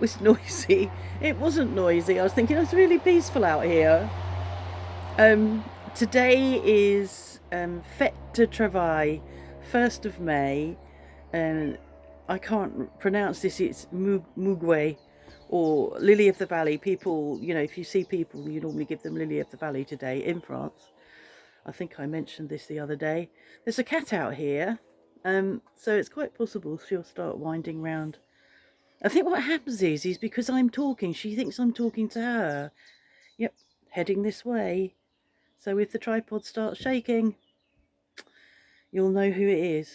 was noisy. It wasn't noisy. I was thinking it's really peaceful out here. Um, Today is Fête, travail, 1st of May, and I can't pronounce this. It's Mugwe or Lily of the Valley. People, if you see people, you normally give them Lily of the Valley today in France. I think I mentioned this the other day. There's a cat out here, so it's quite possible she'll start winding round. I think what happens is because I'm talking, she thinks I'm talking to her. Yep, heading this way. So if the tripod starts shaking, you'll know who it is.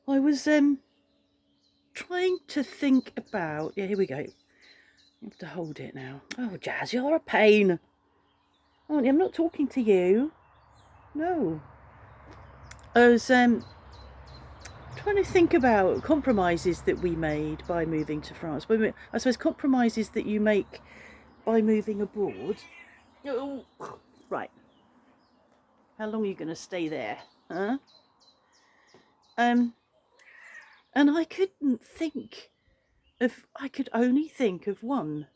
I was trying to think about. Yeah, here we go. You have to hold it now. Oh, Jazz, you're a pain. Aren't you? I'm not talking to you. No. I was trying to think about compromises that we made by moving to France. I suppose compromises that you make by moving abroad. Oh, right. How long are you going to stay there? Huh? Um, and I couldn't think I could only think of one.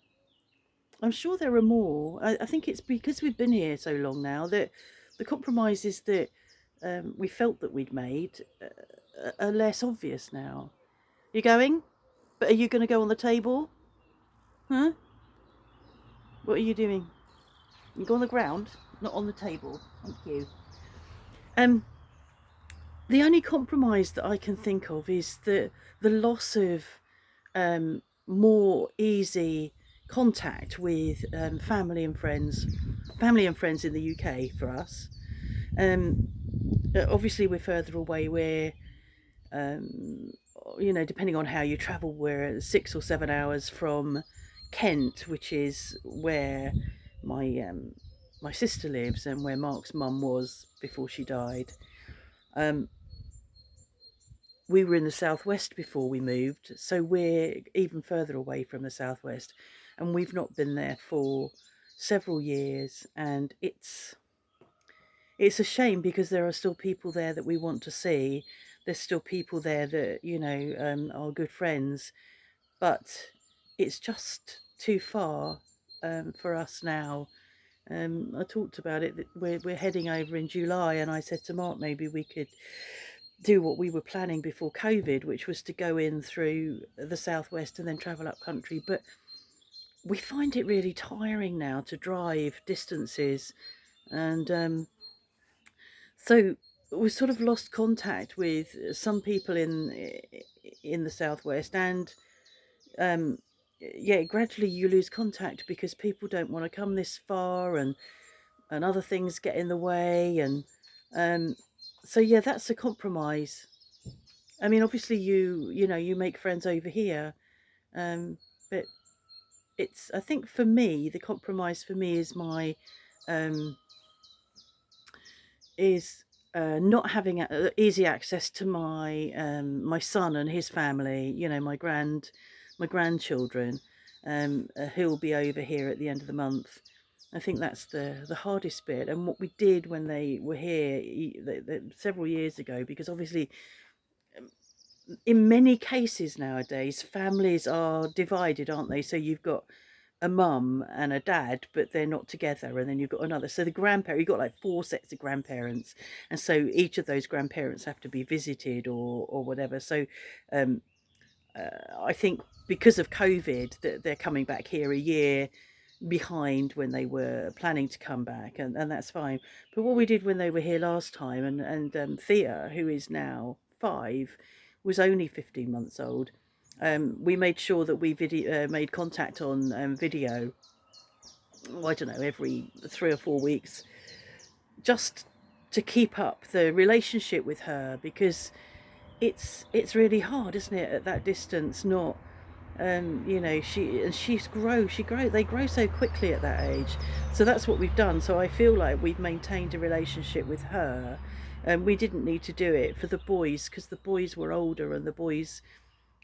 I'm sure there are more. I think it's because we've been here so long now that the compromises that we felt that we'd made are less obvious now. You going? But are you going to go on the table? Huh? What are you doing? You go on the ground, not on the table. Thank you. Um, the only compromise that I can think of is the loss of more easy contact with family and friends in the UK for us. Um, Obviously, we're further away. Um, Depending on how you travel, we're 6 or 7 hours from Kent, which is where my my sister lives and where Mark's mum was before she died. Um, we were in the southwest before we moved, so we're even further away from the southwest, and we've not been there for several years, and it's a shame because there are still people there that we want to see. There's still people there that are good friends, but it's just too far for us now. I talked about it that we're heading over in July, and I said to Mark maybe we could do what we were planning before COVID, which was to go in through the southwest and then travel up country. But we find it really tiring now to drive distances, and so we sort of lost contact with some people in the southwest, and um, yeah, gradually you lose contact because people don't want to come this far, and other things get in the way, and um, so yeah, that's a compromise. I mean, obviously, you make friends over here, but it's I think for me the compromise for me is my um, is not having easy access to my son and his family. My grandchildren, who'll be over here at the end of the month. I think that's the hardest bit. And what we did when they were here several years ago, because obviously in many cases nowadays, families are divided, aren't they? So you've got a mum and a dad, but they're not together, and then you've got another. So the grandparent, you've got like four sets of grandparents, and so each of those grandparents have to be visited or whatever. So um, I think because of COVID, that they're coming back here a year behind when they were planning to come back, and that's fine. But what we did when they were here last time, and Thea, who is now 5, was only 15 months old. We made sure that we made contact on video. I don't know, every 3 or 4 weeks, just to keep up the relationship with her, because it's really hard, isn't it, at that distance? Not she grow they grow so quickly at that age. So that's what we've done. So I feel like we've maintained a relationship with her, and we didn't need to do it for the boys because the boys were older and the boys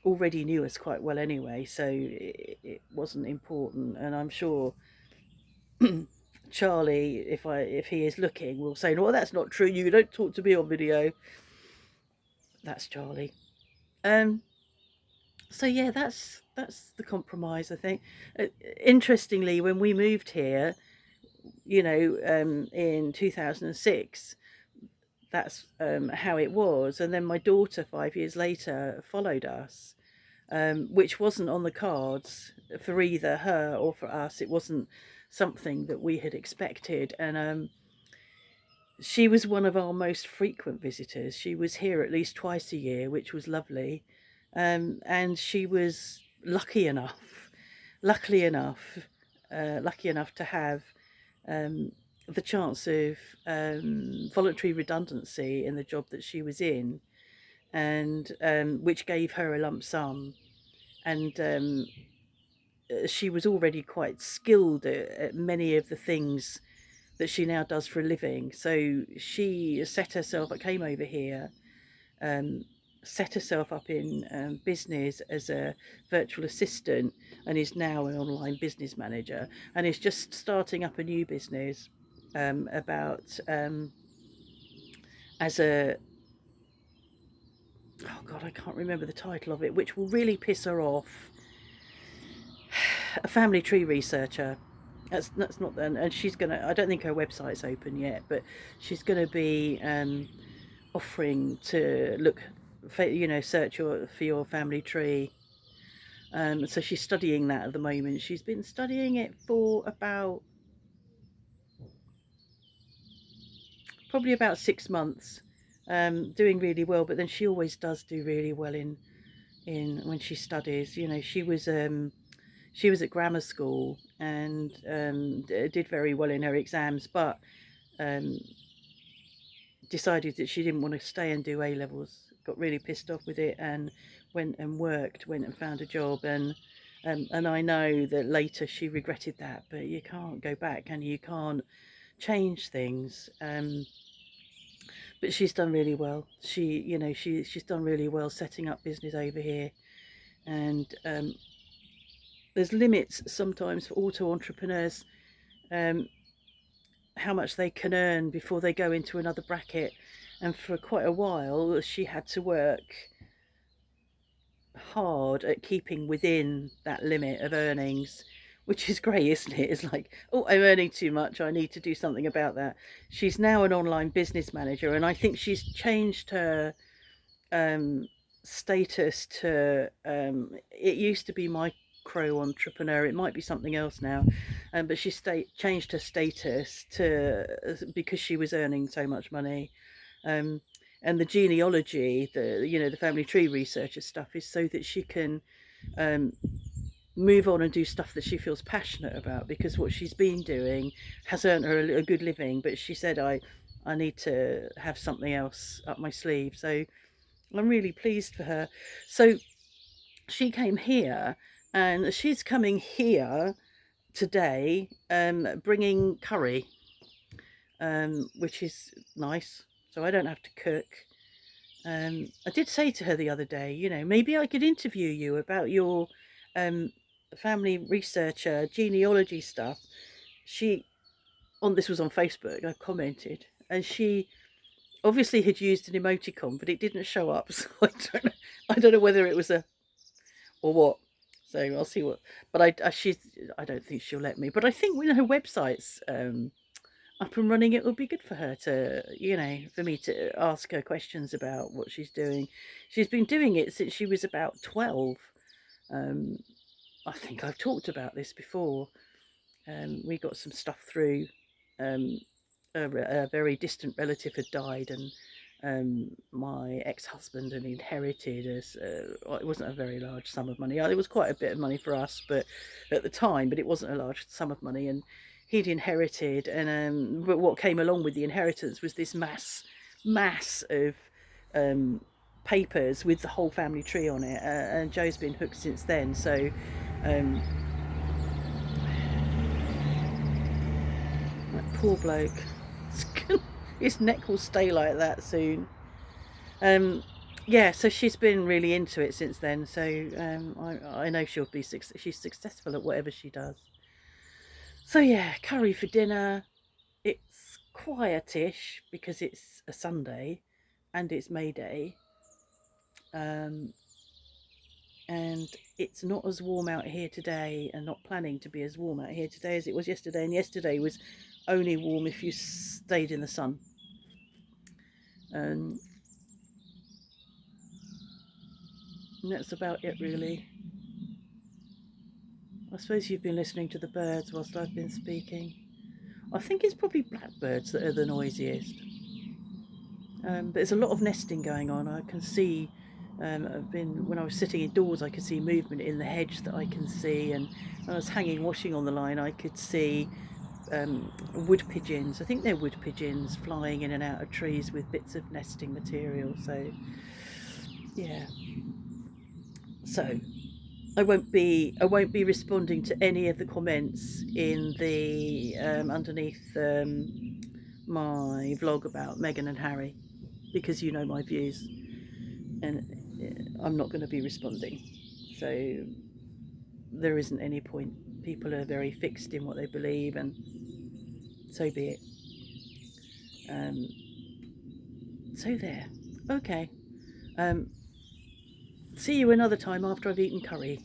already knew us quite well anyway, so it wasn't important. And I'm sure Charlie, if he is looking, will say, no, that's not true, you don't talk to me on video. That's Charlie. um So yeah, that's the compromise, I think. Interestingly, when we moved here, in 2006, that's how it was. And then my daughter, 5 years later, followed us, which wasn't on the cards for either her or for us. It wasn't something that we had expected. And she was one of our most frequent visitors. She was here at least twice a year, which was lovely. And she was luckily enough, lucky enough to have um, the chance of voluntary redundancy in the job that she was in, and which gave her a lump sum. And she was already quite skilled at many of the things that she now does for a living. So she set herself, came over here, um, set herself up in business as a virtual assistant, and is now an online business manager, and is just starting up a new business about as a oh god, I can't remember the title of it, which will really piss her off. A family tree researcher. That's not, and she's gonna. I don't think her website's open yet, but she's gonna be offering to look, for, search for your family tree. So she's studying that at the moment. She's been studying it for probably about 6 months, doing really well. But then she always does do really well in when she studies. She was at grammar school and did very well in her exams, but um, decided that she didn't want to stay and do A levels. Got really pissed off with it and went and found a job. And I know that later she regretted that, but you can't go back and you can't change things. But she's done really well. She's done really well setting up business over here. And there's limits sometimes for auto entrepreneurs, um, how much they can earn before they go into another bracket. And for quite a while, she had to work hard at keeping within that limit of earnings, which is great, isn't it? It's like, oh, I'm earning too much. I need to do something about that. She's now an online business manager, and I think she's changed her um, status to. It used to be micro entrepreneur. It might be something else now, but she changed her status to because she was earning so much money. Um, and the genealogy, the family tree researcher stuff, is so that she can um, move on and do stuff that she feels passionate about. Because what she's been doing has earned her a good living, but she said, I need to have something else up my sleeve. So I'm really pleased for her. So she came here, and she's coming here today, bringing curry, which is nice. So I don't have to cook. I did say to her the other day, maybe I could interview you about your um, family researcher genealogy stuff. She on This was on Facebook. I commented, and she obviously had used an emoticon, but it didn't show up. So I don't know whether it was a or what. So I'll see what. But I don't think she'll let me. But I think when her website's up and running, it would be good for her to, for me to ask her questions about what she's doing. She's been doing it since she was about 12. Um, I think I've talked about this before. We got some stuff through. Um, a very distant relative had died, and my ex-husband had inherited us. Well, it wasn't a very large sum of money. It was quite a bit of money for us, but at the time, but it wasn't a large sum of money. And he'd inherited, and but what came along with the inheritance was this mass of um, papers with the whole family tree on it. And Joe's been hooked since then. So um, that poor bloke. His neck will stay like that soon. Um, yeah, so she's been really into it since then. So I know she's successful at whatever she does. So yeah, curry for dinner. It's quietish because it's a Sunday, and it's May Day. Um, and it's not as warm out here today, and not planning to be as warm out here today as it was yesterday. And yesterday was only warm if you stayed in the sun. And that's about it, really. I suppose you've been listening to the birds whilst I've been speaking. I think it's probably blackbirds that are the noisiest. But there's a lot of nesting going on. I can see, when I was sitting indoors, I could see movement in the hedge that I can see, and when I was hanging washing on the line, I could see wood pigeons. I think they're wood pigeons flying in and out of trees with bits of nesting material. So, yeah. So I won't be responding to any of the comments in the underneath my vlog about Meghan and Harry, because you know my views, and I'm not going to be responding. So there isn't any point. People are very fixed in what they believe, and so be it. Um, so there. Okay. Um, see you another time after I've eaten curry.